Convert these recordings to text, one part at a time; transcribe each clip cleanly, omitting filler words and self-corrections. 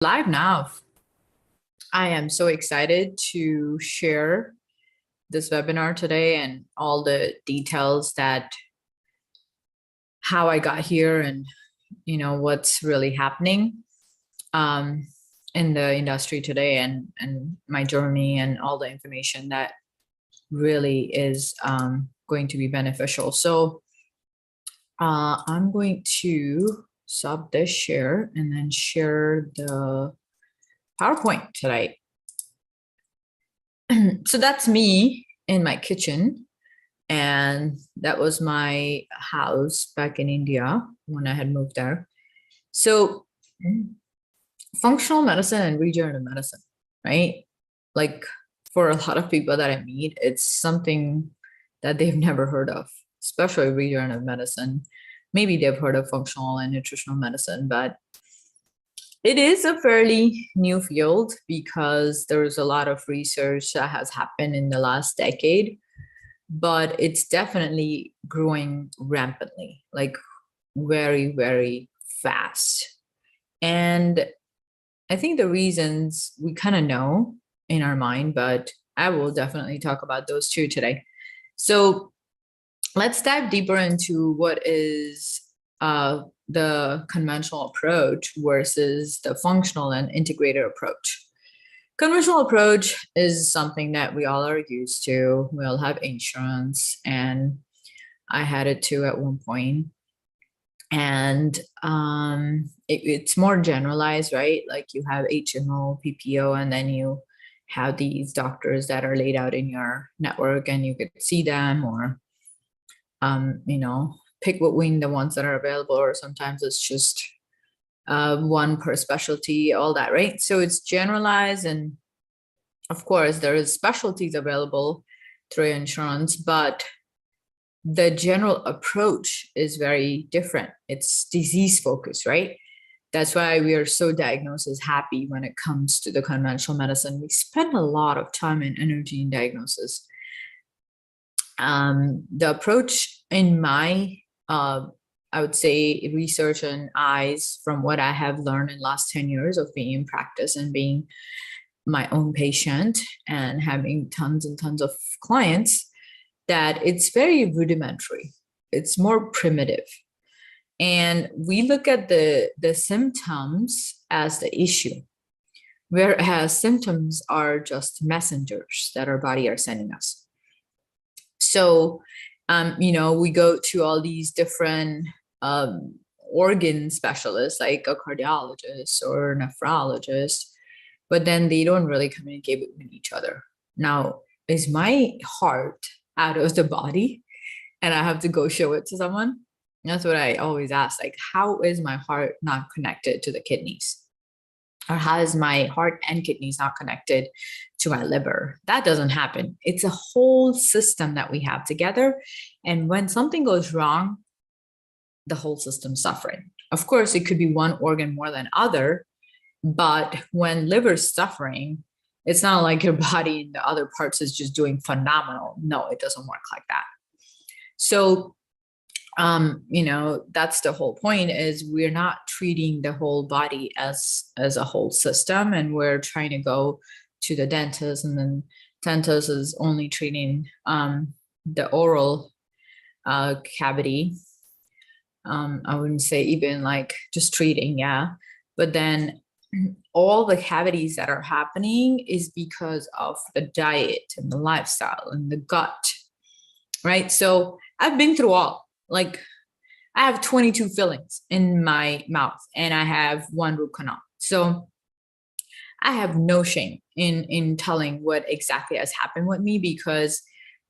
Live now. I am so excited to share this webinar today and all the details that how I got here and what's really happening um, in the industry today and my journey and all the information that really is going to be beneficial. So I'm going to stop this share and then share the PowerPoint today. So that's me in my kitchen. And that was my house back in India when I had moved there. So functional medicine and regenerative medicine, right? Like for a lot of people that I meet, it's something that they've never heard of, especially regenerative medicine. Maybe they've heard of functional and nutritional medicine, but it is a fairly new field because there's a lot of research that has happened in the last decade, but it's definitely growing rampantly, like very, very fast. And I think the reasons we kind of know in our mind, but I will definitely talk about those too today. So let's dive deeper into what is the conventional approach versus the functional and integrated approach. Conventional approach is something that we all are used to. We all have insurance, and I had it too at one point. And it's more generalized, right? Like you have HMO, PPO, and then you have these doctors that are laid out in your network, and you could see them or pick between the ones that are available, or sometimes it's just one per specialty, all that, right? So it's generalized, and of course there is specialties available through insurance, but the general approach is very different. It's disease focused, right? That's why we are so diagnosis happy when it comes to the conventional medicine. We spend a lot of time and energy in diagnosis. The approach in my, I would say, research and eyes from what I have learned in the last 10 years of being in practice and being my own patient and having tons and tons of clients, that it's very rudimentary. It's more primitive. And we look at the symptoms as the issue, whereas symptoms are just messengers that our body are sending us. So, we go to all these different organ specialists like a cardiologist or a nephrologist, but then they don't really communicate with each other. Now, is my heart out of the body and I have to go show it to someone? That's what I always ask. Like, how is my heart not connected to the kidneys? Or how is my heart and kidneys not connected to my liver? That doesn't happen. It's a whole system that we have together. And when something goes wrong, the whole system's suffering. Of course, it could be one organ more than other, but when liver's suffering, it's not like your body and the other parts is just doing phenomenal. No, it doesn't work like that. So that's the whole point, is we're not treating the whole body as a whole system, and we're trying to go to the dentist, and then dentist is only treating the oral cavity. I wouldn't say even like just treating, yeah, but then all the cavities that are happening is because of the diet and the lifestyle and the gut, right? So I've been through all. Like, I have 22 fillings in my mouth and I have one root canal. So I have no shame in telling what exactly has happened with me, because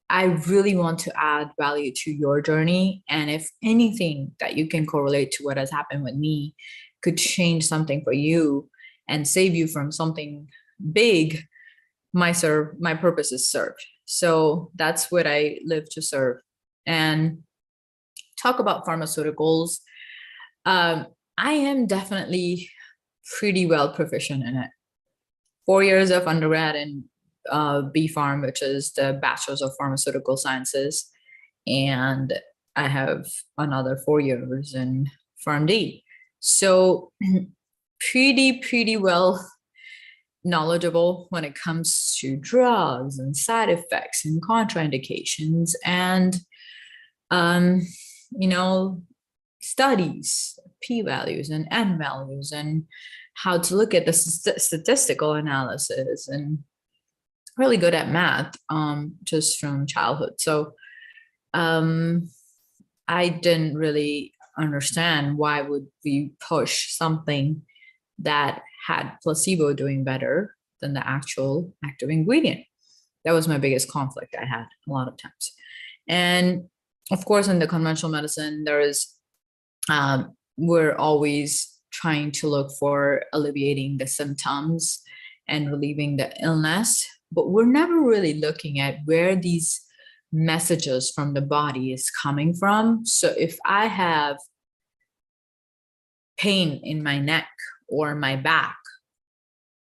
I really want to add value to your journey. And if anything that you can correlate to what has happened with me could change something for you and save you from something big, my purpose is served. So that's what I live to serve. And talk about pharmaceuticals. I am definitely pretty well proficient in it. 4 years of undergrad in B-Pharm, which is the Bachelor's of Pharmaceutical Sciences, and I have another 4 years in PharmD. So pretty well knowledgeable when it comes to drugs and side effects and contraindications and um, you know, studies, p-values and n-values, and how to look at the statistical analysis, and really good at math just from childhood. So um, I didn't really understand why would we push something that had placebo doing better than the actual active ingredient. That was my biggest conflict I had a lot of times. And of course, in the conventional medicine, there is, we're always trying to look for alleviating the symptoms and relieving the illness, but we're never really looking at where these messages from the body is coming from. So if I have pain in my neck or my back,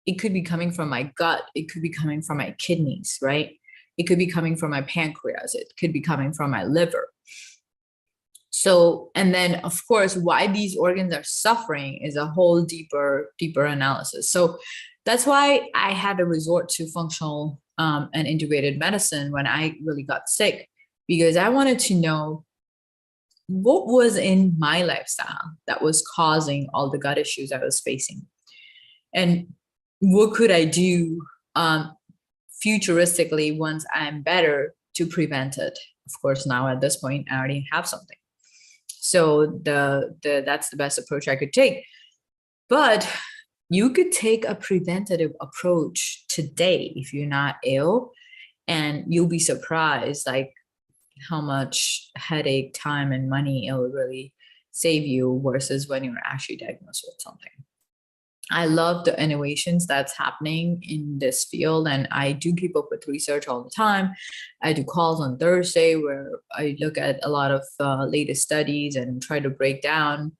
it could be coming from my gut, it could be coming from my kidneys, right? It could be coming from my pancreas, it could be coming from my liver. So, and then of course, why these organs are suffering is a whole deeper analysis. So that's why I had to resort to functional and integrated medicine when I really got sick, because I wanted to know what was in my lifestyle that was causing all the gut issues I was facing. And what could I do futuristically once I'm better to prevent it? Of course, now at this point, I already have something. So that's the best approach I could take. But you could take a preventative approach today if you're not ill, and you'll be surprised like how much headache, time, and money it will really save you versus when you're actually diagnosed with something. I love the innovations that's happening in this field, and I do keep up with research all the time. I do calls on Thursday where I look at a lot of latest studies and try to break down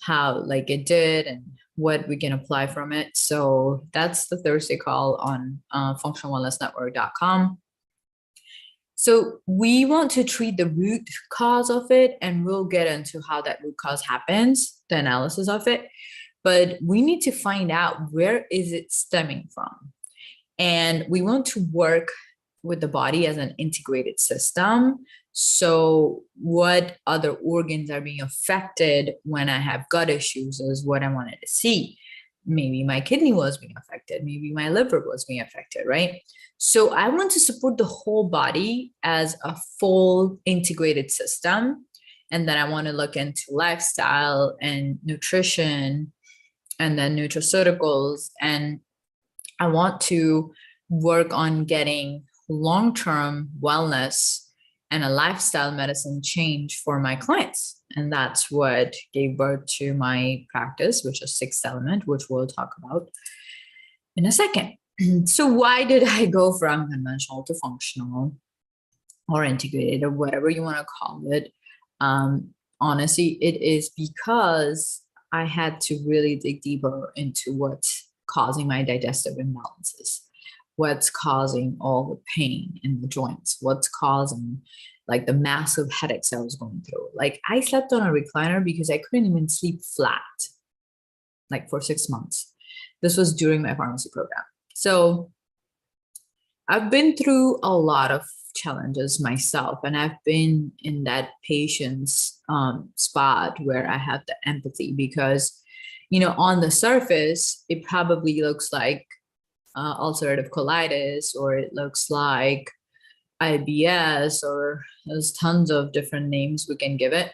how like it did and what we can apply from it. So that's the Thursday call on functionalwellnessnetwork.com. So we want to treat the root cause of it, and we'll get into how that root cause happens, the analysis of it. But we need to find out where is it stemming from. And we want to work with the body as an integrated system. So what other organs are being affected when I have gut issues is what I wanted to see. Maybe my kidney was being affected. Maybe my liver was being affected, right? So I want to support the whole body as a full integrated system. And then I want to look into lifestyle and nutrition and then nutraceuticals. And I want to work on getting long-term wellness and a lifestyle medicine change for my clients. And that's what gave birth to my practice, which is Sixth Element, which we'll talk about in a second. So why did I go from conventional to functional or integrated or whatever you want to call it? Honestly, it is because I had to really dig deeper into what's causing my digestive imbalances, what's causing all the pain in the joints, what's causing like the massive headaches I was going through. Like I slept on a recliner because I couldn't even sleep flat, like for 6 months. This was during my pharmacy program. So I've been through a lot of challenges myself, and I've been in that patient's spot where I have the empathy because, you know, on the surface, it probably looks like ulcerative colitis, or it looks like IBS, or there's tons of different names we can give it.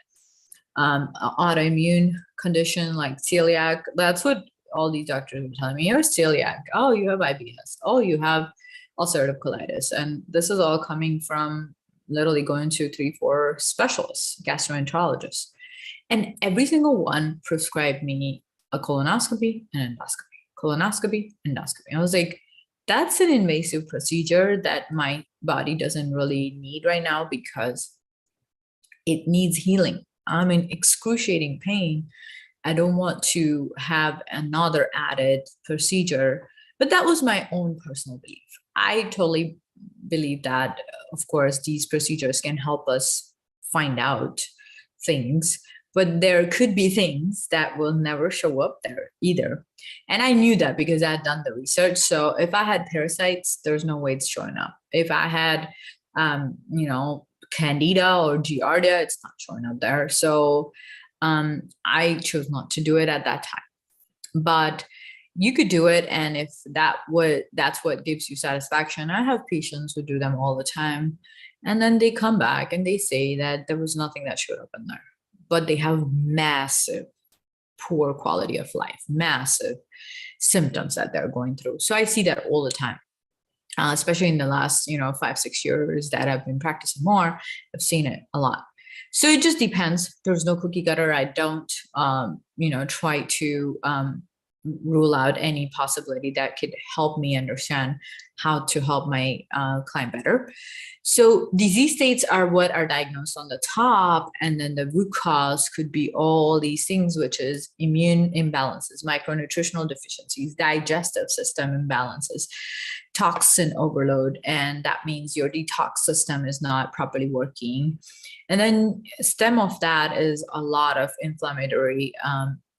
Autoimmune condition like celiac. That's what all these doctors are telling me. You're celiac. Oh, you have IBS. Oh, you have ulcerative colitis. And this is all coming from literally going to 3-4 specialists, gastroenterologists. And every single one prescribed me a colonoscopy and endoscopy, colonoscopy, endoscopy. I was like, that's an invasive procedure that my body doesn't really need right now because it needs healing. I'm in excruciating pain. I don't want to have another added procedure. But that was my own personal belief. I totally believe that, of course, these procedures can help us find out things. but there could be things that will never show up there either. And I knew that because I had done the research. So if I had parasites, there's no way it's showing up. If I had, candida or giardia, it's not showing up there. So I chose not to do it at that time. But you could do it, and if that's what gives you satisfaction. I have patients who do them all the time, and then they come back and they say that there was nothing that showed up in there, but they have massive poor quality of life, massive symptoms that they're going through. So I see that all the time, especially in the last 5-6 years that I've been practicing more. I've seen it a lot. So it just depends. There's no cookie cutter. I don't try to rule out any possibility that could help me understand how to help my client better. So disease states are what are diagnosed on the top, and then the root cause could be all these things, which is immune imbalances, micronutritional deficiencies, digestive system imbalances, toxin overload, and that means your detox system is not properly working. And then stem of that is a lot of inflammatory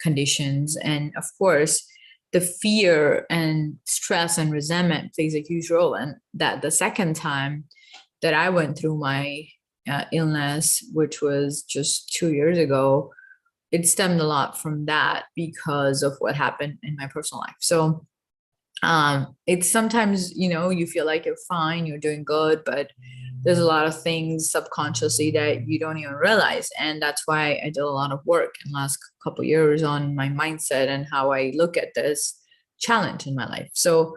conditions. And of course, the fear and stress and resentment plays a huge role. And that the second time that I went through my illness, which was just 2 years ago, it stemmed a lot from that because of what happened in my personal life. So it's sometimes, you feel like you're fine, you're doing good, but there's a lot of things subconsciously that you don't even realize. And that's why I did a lot of work in the last couple of years on my mindset and how I look at this challenge in my life. So,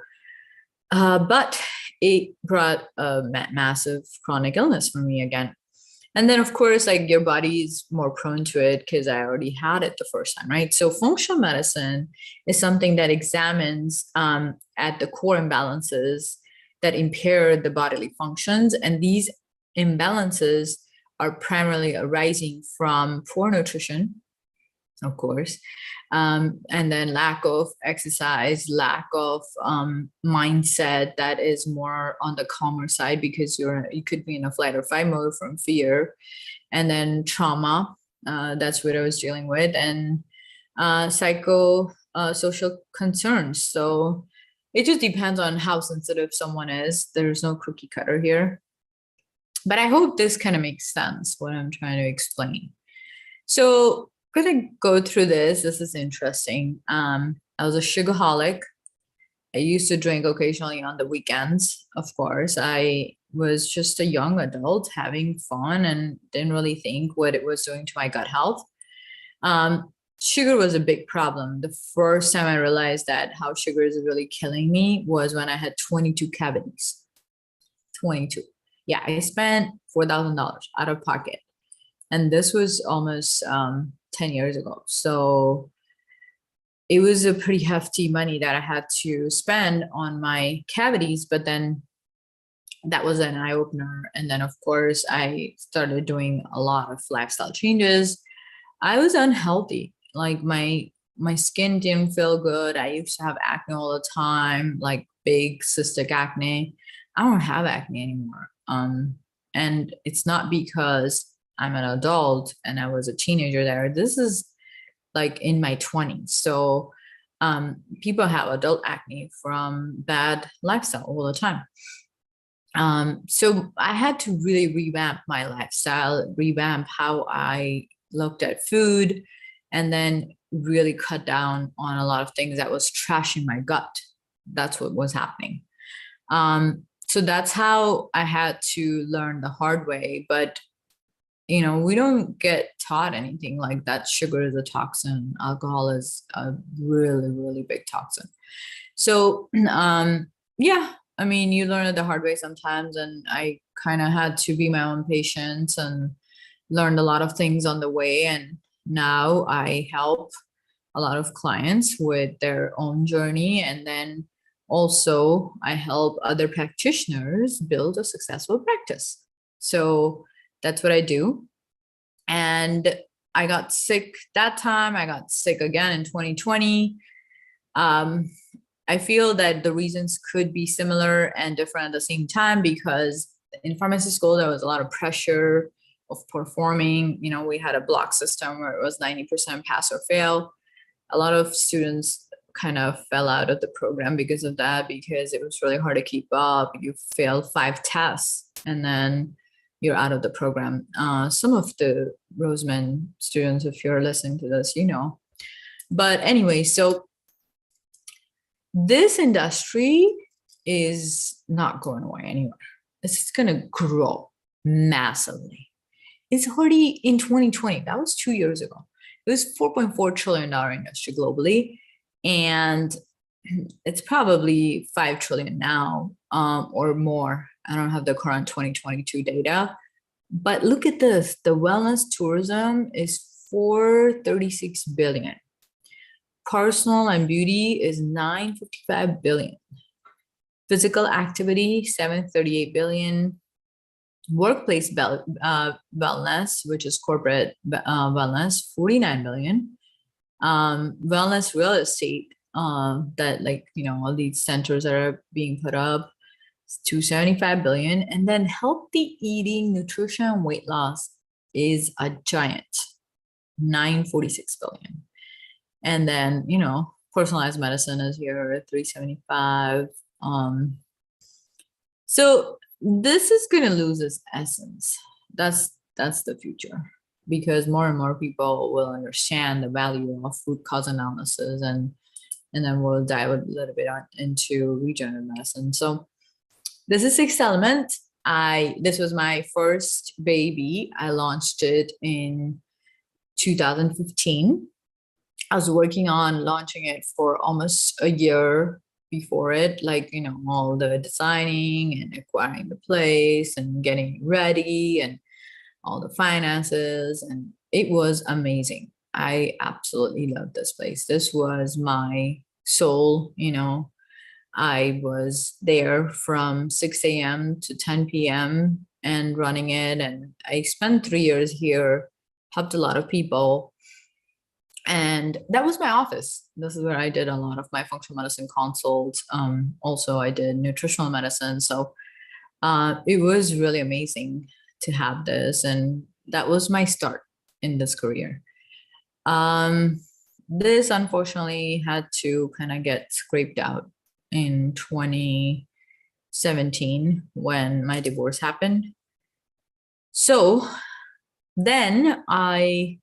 but it brought a massive chronic illness for me again. And then, of course, like your body is more prone to it because I already had it the first time, right? So functional medicine is something that examines at the core imbalances that impair the bodily functions. And these imbalances are primarily arising from poor nutrition, of course, and then lack of exercise, lack of mindset that is more on the calmer side because you could be in a flight or fight mode from fear, and then trauma. That's what I was dealing with, and social concerns. So it just depends on how sensitive someone is. There's no cookie cutter here. But I hope this kind of makes sense, what I'm trying to explain. So I'm going to go through this. This is interesting. I was a sugarholic. I used to drink occasionally on the weekends, of course. I was just a young adult having fun and didn't really think what it was doing to my gut health. Sugar was a big problem. The first time I realized that how sugar is really killing me was when I had 22 cavities. 22. Yeah, I spent $4,000 out of pocket. And this was almost 10 years ago. So it was a pretty hefty money that I had to spend on my cavities, but then that was an eye opener. And then, of course, I started doing a lot of lifestyle changes. I was unhealthy. Like my skin didn't feel good. I used to have acne all the time, like big cystic acne. I don't have acne anymore. And it's not because I'm an adult and I was a teenager there. This is like in my 20s. So people have adult acne from bad lifestyle all the time. So I had to really revamp my lifestyle, revamp how I looked at food, and then really cut down on a lot of things that was trashing my gut. That's what was happening. So that's how I had to learn the hard way. But, we don't get taught anything like that. Sugar is a toxin. Alcohol is a really, really big toxin. So, yeah, I mean, you learn it the hard way sometimes. And I kind of had to be my own patient and learned a lot of things on the way. And now I help a lot of clients with their own journey. And then also I help other practitioners build a successful practice. So that's what I do. And I got sick that time. I got sick again in 2020. I feel that the reasons could be similar and different at the same time because in pharmacy school, there was a lot of pressure of performing. We had a block system where it was 90% pass or fail. A lot of students kind of fell out of the program because of that, because it was really hard to keep up. You fail 5 tests and then you're out of the program. Some of the Roseman students, if you're listening to this, But anyway, so this industry is not going away anywhere. It's going to grow massively. It's already in 2020. That was 2 years ago. It was $4.4 trillion industry globally. And it's probably 5 trillion now, or more. I don't have the current 2022 data. But look at this. The wellness tourism is 436 billion. Personal and beauty is 955 billion. Physical activity, 738 billion. Workplace wellness, which is corporate wellness, 49 billion. Wellness real estate, that all these centers that are being put up, 275 billion. And then healthy eating, nutrition, weight loss is a giant, 946 billion. And then, personalized medicine is here at 375. So this is going to lose its essence. That's the future, because more and more people will understand the value of root cause analysis, and then we'll dive a little bit into regenerative medicine. So this is Sixth Element. This was my first baby. I launched it in 2015. I was working on launching it for almost a year before it, all the designing and acquiring the place and getting it ready and all the finances. And it was amazing. I absolutely loved this place. This was my soul. I was there from 6 a.m. to 10 p.m. and running it. And I spent 3 years here, helped a lot of people. And that was my office. This is where I did a lot of my functional medicine consults. Also, I did nutritional medicine. So it was really amazing to have this. And that was my start in this career. This unfortunately had to kind of get scraped out in 2017 when my divorce happened. So then I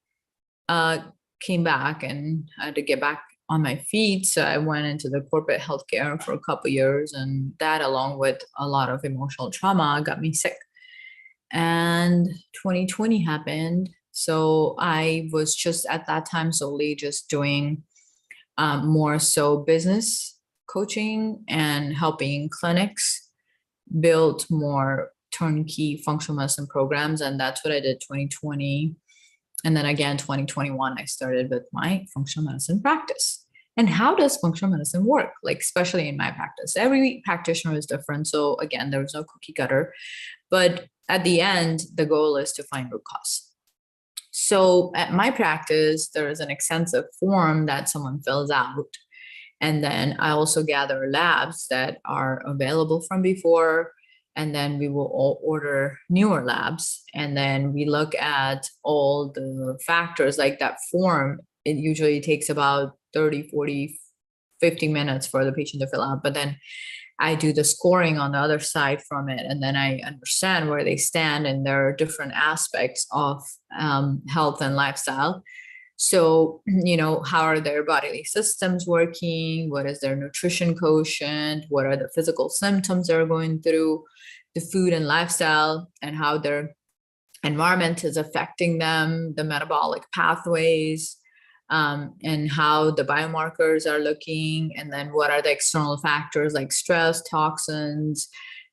came back and I had to get back on my feet. So I went into the corporate healthcare for a couple of years, and that, along with a lot of emotional trauma, got me sick. And 2020 happened. So I was just at that time solely just doing more so business coaching and helping clinics build more turnkey functional medicine programs. And that's what I did 2020. And then again, 2021, I started with my functional medicine practice. And how does functional medicine work? Especially in my practice, every practitioner is different. So again, there was no cookie cutter, but at the end, the goal is to find root cause. So at my practice, there is an extensive form that someone fills out. And then I also gather labs that are available from before. And then we will all order newer labs. And then we look at all the factors like that form. It usually takes about 30, 40, 50 minutes for the patient to fill out. But then I do the scoring on the other side from it. And then I understand where they stand in their different aspects of health and lifestyle. So, how are their bodily systems working? What is their nutrition quotient? What are the physical symptoms they're going through? The food and lifestyle, and how their environment is affecting them, the metabolic pathways, and how the biomarkers are looking. And then what are the external factors like stress, toxins,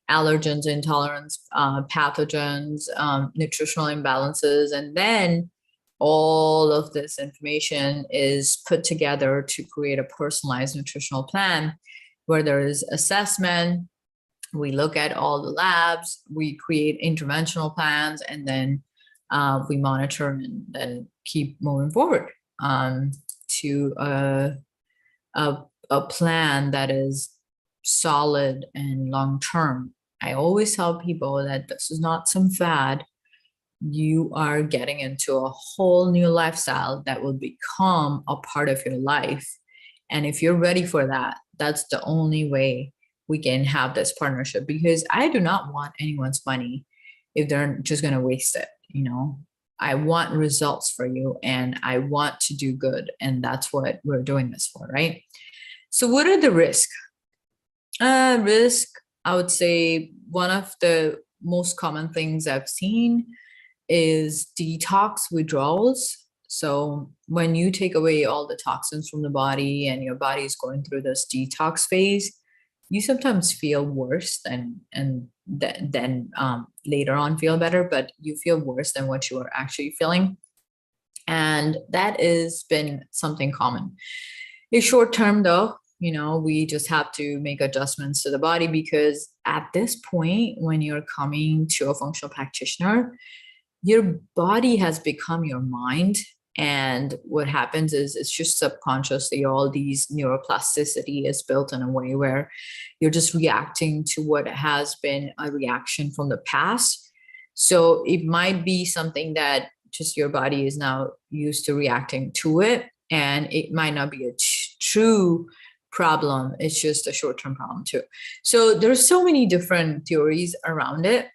allergens, intolerance, pathogens, nutritional imbalances. And then all of this information is put together to create a personalized nutritional plan where there is assessment. We look at all the labs, we create interventional plans, and then we monitor and then keep moving forward to a plan that is solid and long-term. I always tell people that this is not some fad. you are getting into a whole new lifestyle that will become a part of your life. And if you're ready for that, that's the only way we can have this partnership, because I do not want anyone's money if they're just going to waste it. I want results for you and I want to do good. And that's what we're doing this for, right? So what are the risks? Risk, I would say one of the most common things I've seen is detox withdrawals. So when you take away all the toxins from the body and your body is going through this detox phase, you sometimes feel worse than later on feel better, but you feel worse than what you are actually feeling. And that has been something common. It's short term though. We just have to make adjustments to the body, because at this point, when you're coming to a functional practitioner, your body has become your mind. And what happens is it's just subconsciously all these neuroplasticity is built in a way where you're just reacting to what has been a reaction from the past. So it might be something that just your body is now used to reacting to it. And it might not be a true problem. It's just a short-term problem too. So there's so many different theories around it.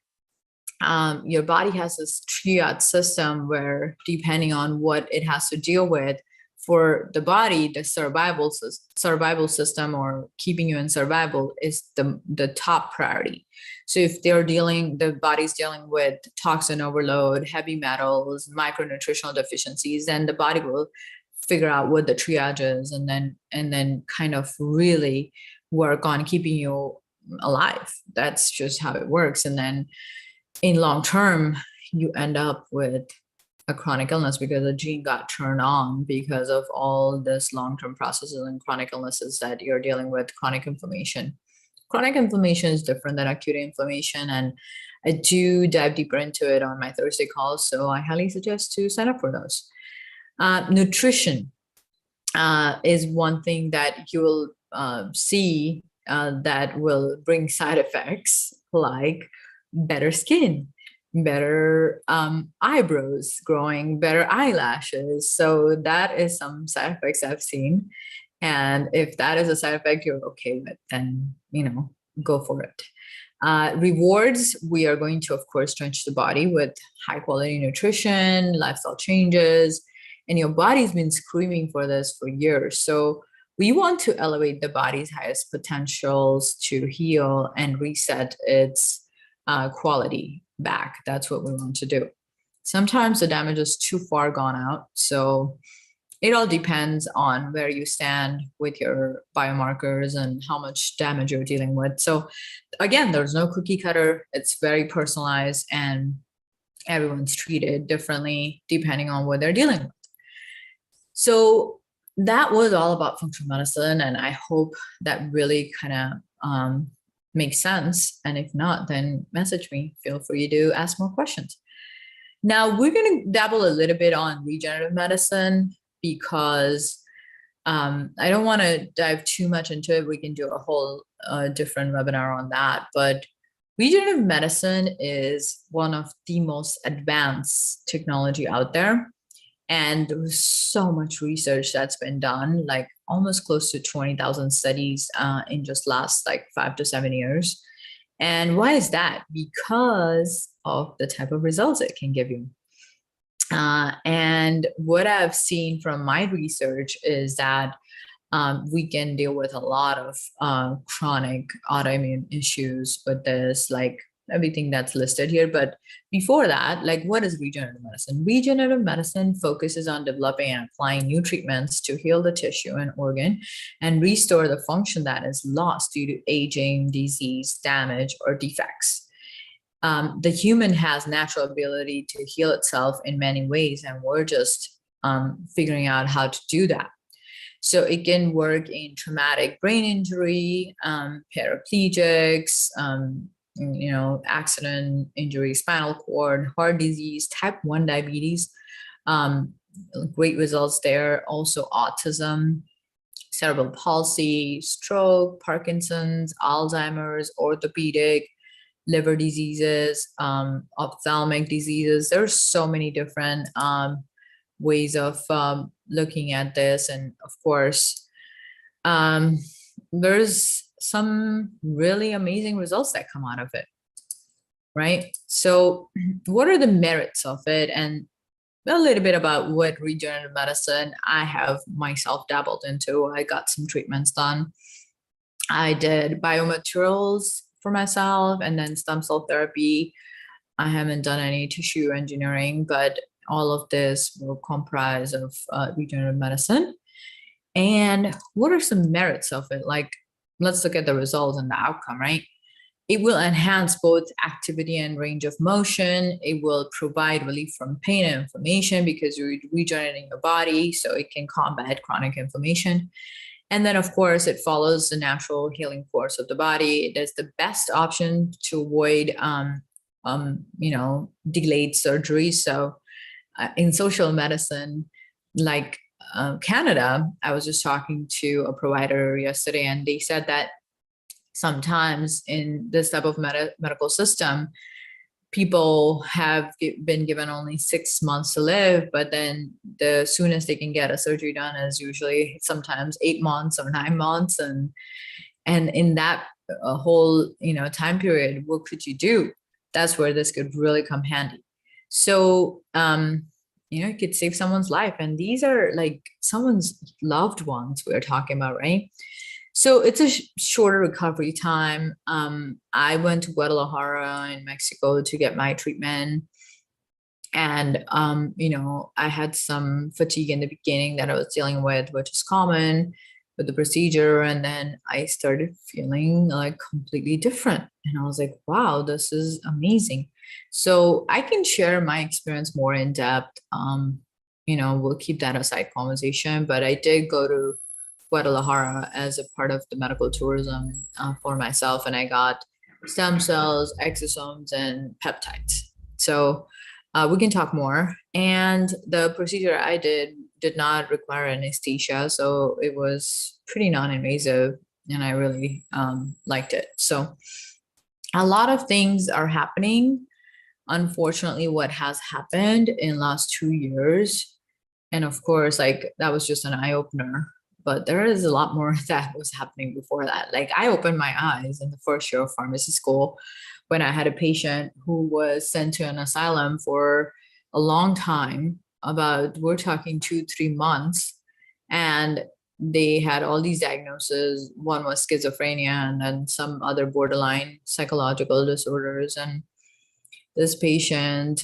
Your body has this triad system where, depending on what it has to deal with, for the body, the survival system, or keeping you in survival, is the top priority. So if the body's dealing with toxin overload, heavy metals, micronutritional deficiencies, then the body will figure out what the triage is, and then kind of really work on keeping you alive. That's just how it works. And then in long term, you end up with a chronic illness because the gene got turned on because of all this long-term processes and chronic illnesses that you're dealing with. Chronic inflammation is different than acute inflammation, and I do dive deeper into it on my Thursday calls, so I highly suggest to sign up for those. Nutrition is one thing that you will see that will bring side effects, like better skin, better eyebrows growing, better eyelashes. So that is some side effects I've seen. And if that is a side effect you're okay with, then, go for it. Rewards, we are going to, of course, drench the body with high quality nutrition, lifestyle changes, and your body's been screaming for this for years. So we want to elevate the body's highest potentials to heal and reset its quality back. That's what we want to do. Sometimes the damage is too far gone out. So it all depends on where you stand with your biomarkers and how much damage you're dealing with. So again, there's no cookie cutter. It's very personalized, and everyone's treated differently depending on what they're dealing with. So that was all about functional medicine, and I hope that really kind of makes sense. And if not, then message me. Feel free to ask more questions. Now we're going to dabble a little bit on regenerative medicine, because I don't want to dive too much into it. We can do a whole different webinar on that. But regenerative medicine is one of the most advanced technology out there. And there's so much research that's been done, like almost close to 20,000 studies in just last like 5 to 7 years. And why is that? Because of the type of results it can give you. And what I've seen from my research is that we can deal with a lot of chronic autoimmune issues with this, like everything that's listed here. But before that, like, what is regenerative medicine? Regenerative medicine focuses on developing and applying new treatments to heal the tissue and organ and restore the function that is lost due to aging, disease, damage, or defects. The human has natural ability to heal itself in many ways, and we're just figuring out how to do that. So it can work in traumatic brain injury, paraplegics, accident, injury, spinal cord, heart disease, type 1 diabetes. Great results there. Also autism, cerebral palsy, stroke, Parkinson's, Alzheimer's, orthopedic, liver diseases, ophthalmic diseases. There's so many different ways of looking at this. And of course, um, there's some really amazing results that come out of it, right? So what are the merits of it? And a little bit about what regenerative medicine I have myself dabbled into. I got some treatments done. I did biomaterials for myself and then stem cell therapy. I haven't done any tissue engineering, but all of this will comprise of regenerative medicine. And what are some merits of it? Like, let's look at the results and the outcome, right? It will enhance both activity and range of motion. It will provide relief from pain and inflammation because you're regenerating your body, so it can combat chronic inflammation. And then, of course, it follows the natural healing course of the body. It is the best option to avoid, delayed surgery. So, in social medicine, like Canada, I was just talking to a provider yesterday, and they said that sometimes in this type of medical system, people have been given only 6 months to live, but then the soonest they can get a surgery done is usually sometimes 8 months or 9 months. And in that whole time period, what could you do? That's where this could really come handy. So you could save someone's life, and these are like someone's loved ones we're talking about, right? So it's a shorter recovery time. I went to Guadalajara in Mexico to get my treatment. And, I had some fatigue in the beginning that I was dealing with, which is common with the procedure. And then I started feeling like completely different. And I was like, wow, this is amazing. So I can share my experience more in depth. We'll keep that a side conversation, but I did go to Guadalajara as a part of the medical tourism for myself, and I got stem cells, exosomes, and peptides. So we can talk more. And the procedure I did not require anesthesia, so it was pretty non-invasive, and I really liked it. So a lot of things are happening. Unfortunately, what has happened in the last 2 years, and of course, like that was just an eye-opener, but there is a lot more that was happening before that. Like I opened my eyes in the first year of pharmacy school when I had a patient who was sent to an asylum for a long time, we're talking 2-3 months, and they had all these diagnoses. One was schizophrenia and then some other borderline psychological disorders. And this patient,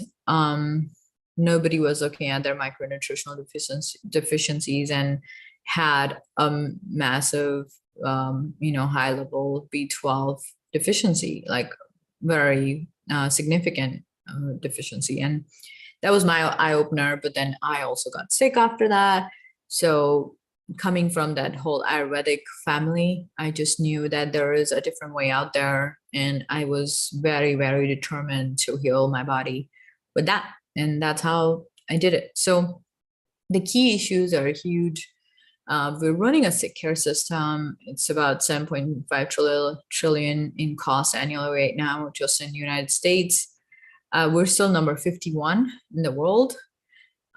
nobody was looking at their micronutritional deficiencies and had a massive, high level B12 deficiency, like very significant deficiency. And that was my eye opener. But then I also got sick after that. So coming from that whole Ayurvedic family, I just knew that there is a different way out there. And I was very, very determined to heal my body with that. And that's how I did it. So the key issues are huge. We're running a sick care system. It's about 7.5 trillion in cost annually right now, just in the United States. We're still number 51 in the world.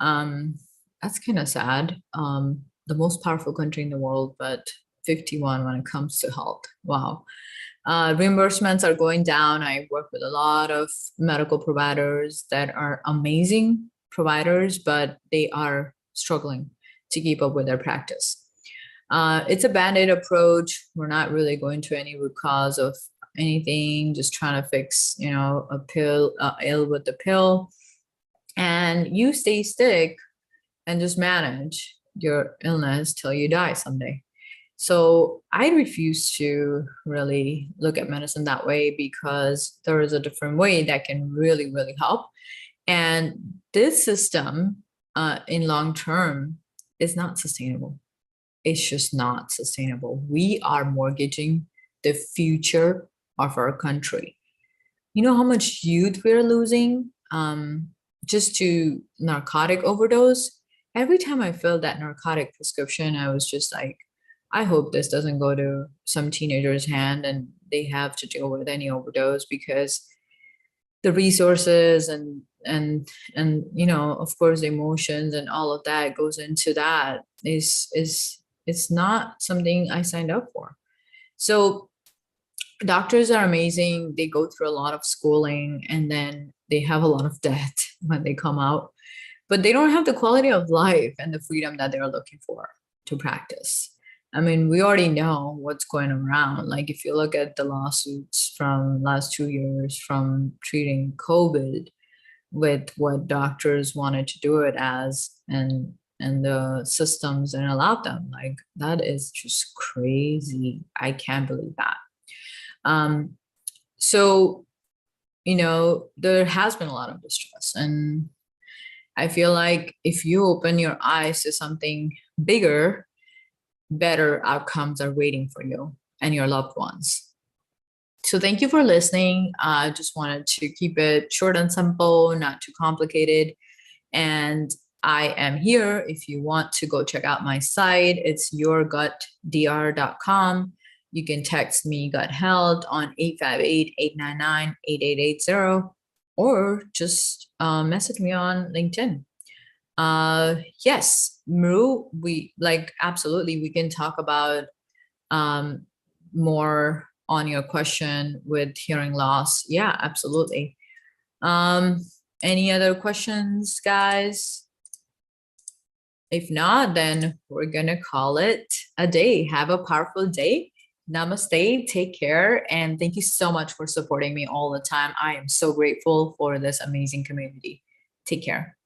That's kind of sad. The most powerful country in the world, but 51 when it comes to health. Wow. Reimbursements are going down. I work with a lot of medical providers that are amazing providers, but they are struggling to keep up with their practice. It's a band-aid approach. We're not really going to any root cause of anything, just trying to fix, a pill, ill with the pill. And you stay sick and just manage your illness till you die someday. So I refuse to really look at medicine that way, because there is a different way that can really, really help. And this system in long term is not sustainable. It's just not sustainable. We are mortgaging the future of our country. You know how much youth we're losing just to narcotic overdose? Every time I filled that narcotic prescription, I was just like, I hope this doesn't go to some teenager's hand and they have to deal with any overdose, because the resources and of course emotions and all of that goes into that is it's not something I signed up for. So doctors are amazing. They go through a lot of schooling and then they have a lot of debt when they come out, but they don't have the quality of life and the freedom that they're looking for to practice. I mean, we already know what's going around. Like if you look at the lawsuits from last 2 years from treating COVID with what doctors wanted to do it as, and the systems and allowed them, like that is just crazy. I can't believe that. Um, so, there has been a lot of distress. And I feel like if you open your eyes to something bigger, better outcomes are waiting for you and your loved ones. So thank you for listening. I just wanted to keep it short and simple, not too complicated. And I am here if you want to go check out my site. It's yourgutdr.com. You can text me gut health on 858-899-8880, or just message me on LinkedIn. Yes, Mru, we like absolutely we can talk about more on your question with hearing loss. Yeah, absolutely. Any other questions, guys? If not, then we're gonna call it a day. Have a powerful day. Namaste, take care, and thank you so much for supporting me all the time. I am so grateful for this amazing community. Take care.